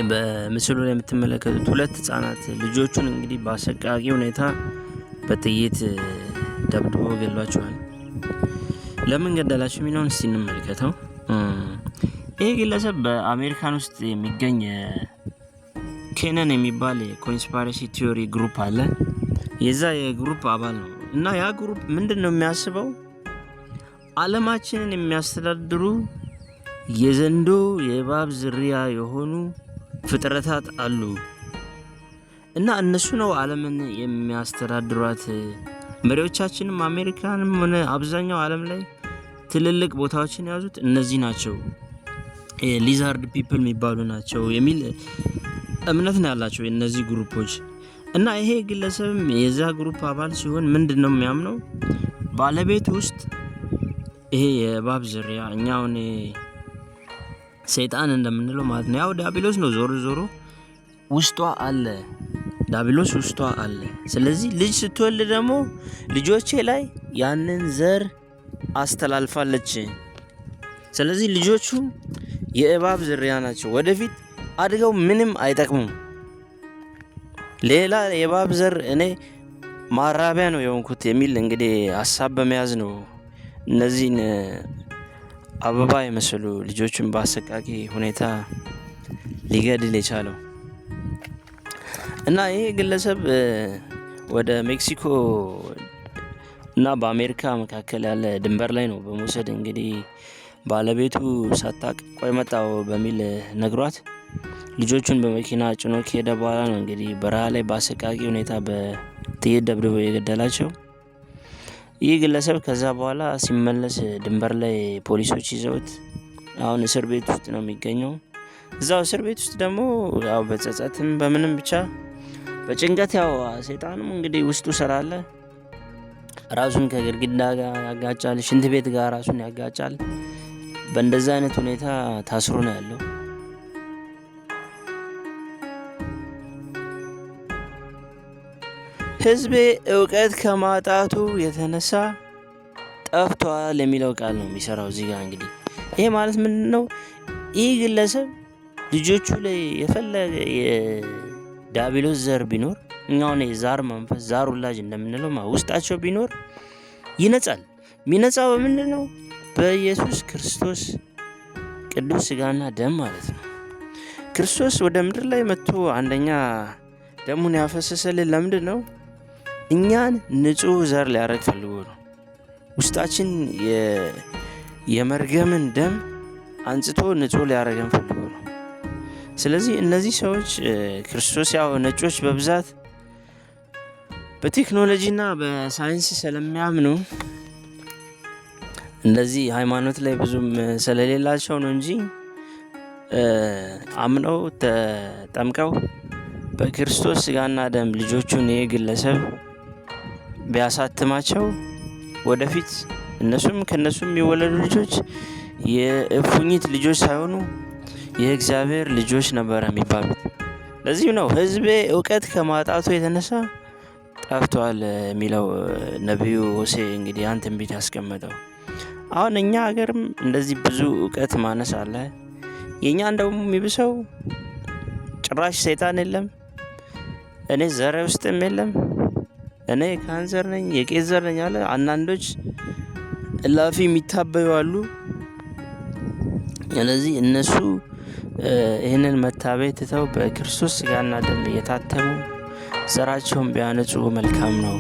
በምስሉ ላይ የምትመለከቱት ሁለት ህጻናት ልጆቹን እንግዲህ በአሰቃቂ ሁኔታ በጥይት ደብድቦ ገድሏቸዋል። ለምን ገደላቸው የሚለውን እስቲ እንመልከተው። ይህ ግለሰብ በአሜሪካን ውስጥ የሚገኝ ኬነን የሚባል የኮንስፓይሬሲ ቲዮሪ ግሩፕ አለ። የዛ የግሩፕ አባል ነው እና ያ ግሩፕ ምንድነው የሚያስበው? ዓለማችንን የሚያስተዳድሩ የዘንዶ የእባብ ዝርያ የሆኑ ፍጥረታት አሉ እና እነሱ ነው ዓለምን የሚያስተዳድሯት። መሪዎቻችንም አሜሪካንም ሆነ አብዛኛው ዓለም ላይ ትልልቅ ቦታዎችን የያዙት እነዚህ ናቸው፣ ሊዛርድ ፒፕል የሚባሉ ናቸው የሚል እምነት ነው ያላቸው እነዚህ ግሩፖች። እና ይሄ ግለሰብም የዛ ግሩፕ አባል ሲሆን ምንድነው የሚያምነው? ባለቤት ውስጥ ይሄ የእባብ ዝርያ እኛውን ሰይጣን እንደምንለው ማለት ነው፣ ያው ዲያብሎስ ነው ዞሮ ውስጧ አለ፣ ዲያብሎስ ውስጧ አለ። ስለዚህ ልጅ ስትወልድ ደግሞ ልጆቼ ላይ ያንን ዘር አስተላልፋለች። ስለዚህ ልጆቹ የእባብ ዝርያ ናቸው፣ ወደፊት አድገው ምንም አይጠቅሙም። ሌላ የእባብ ዘር እኔ ማራቢያ ነው የሆንኩት የሚል እንግዲህ ሀሳብ በመያዝ ነው እነዚህን አበባ የመሰሉ ልጆችን በአሰቃቂ ሁኔታ ሊገድል የቻለው። እና ይሄ ግለሰብ ወደ ሜክሲኮ እና በአሜሪካ መካከል ያለ ድንበር ላይ ነው በመውሰድ እንግዲህ ባለቤቱ ሳታቅ ቆይ መጣው በሚል ነግሯት ልጆቹን በመኪና ጭኖ ከሄደ በኋላ ነው እንግዲህ በረሃ ላይ በአሰቃቂ ሁኔታ በጥይት ደብድቦ የገደላቸው። ይህ ግለሰብ ከዛ በኋላ ሲመለስ ድንበር ላይ ፖሊሶች ይዘውት አሁን እስር ቤት ውስጥ ነው የሚገኘው። እዛው እስር ቤት ውስጥ ደግሞ ያው በጸጸትም በምንም ብቻ በጭንቀት ያው ሰይጣንም እንግዲህ ውስጡ ስላለ ራሱን ከግድግዳ ጋር ያጋጫል፣ ሽንት ቤት ጋር ራሱን ያጋጫል። በእንደዛ አይነት ሁኔታ ታስሮ ነው ያለው። ህዝቤ እውቀት ከማጣቱ የተነሳ ጠፍቷል የሚለው ቃል ነው የሚሰራው እዚህ ጋር። እንግዲህ ይሄ ማለት ምንድነው? ይህ ግለሰብ ልጆቹ ላይ የፈለገ የዲያብሎስ ዘር ቢኖር እኛውን የዛር መንፈስ ዛር ውላጅ እንደምንለው ውስጣቸው ቢኖር ይነጻል። የሚነጻው በምንድነው? በኢየሱስ ክርስቶስ ቅዱስ ስጋና ደም ማለት ነው። ክርስቶስ ወደ ምድር ላይ መጥቶ አንደኛ ደሙን ያፈሰሰልን ለምንድን ነው? እኛን ንጹህ ዘር ሊያረግ ፈልጎ ነው። ውስጣችን የመርገምን ደም አንጽቶ ንጹህ ሊያረገን ፈልጎ ነው። ስለዚህ እነዚህ ሰዎች ክርስቶስ ያው ነጮች በብዛት በቴክኖሎጂና በሳይንስ ስለሚያምኑ እንደዚህ ሃይማኖት ላይ ብዙም ስለሌላቸው ነው እንጂ አምነው ተጠምቀው በክርስቶስ ስጋና ደም ልጆቹን የግለሰብ ቢያሳትማቸው ወደፊት እነሱም ከነሱም የሚወለዱ ልጆች የእፉኝት ልጆች ሳይሆኑ የእግዚአብሔር ልጆች ነበር የሚባሉት። ለዚህም ነው ህዝቤ እውቀት ከማጣቱ የተነሳ ጠፍቷል የሚለው ነቢዩ ሆሴዕ እንግዲህ ያን ትንቢት ያስቀመጠው። አሁን እኛ ሀገርም እንደዚህ ብዙ እውቀት ማነስ አለ። የኛ እንደውም የሚብሰው ጭራሽ ሰይጣን የለም፣ እኔ ዘር ውስጥም የለም፣ እኔ ካንሰር ነኝ የቄስ ዘር ነኝ አለ። አንዳንዶች እላፊ የሚታበዩ አሉ። ስለዚህ እነሱ ይህንን መታበይ ትተው በክርስቶስ ስጋና ደም እየታተሙ ዘራቸውን ቢያነጹ መልካም ነው።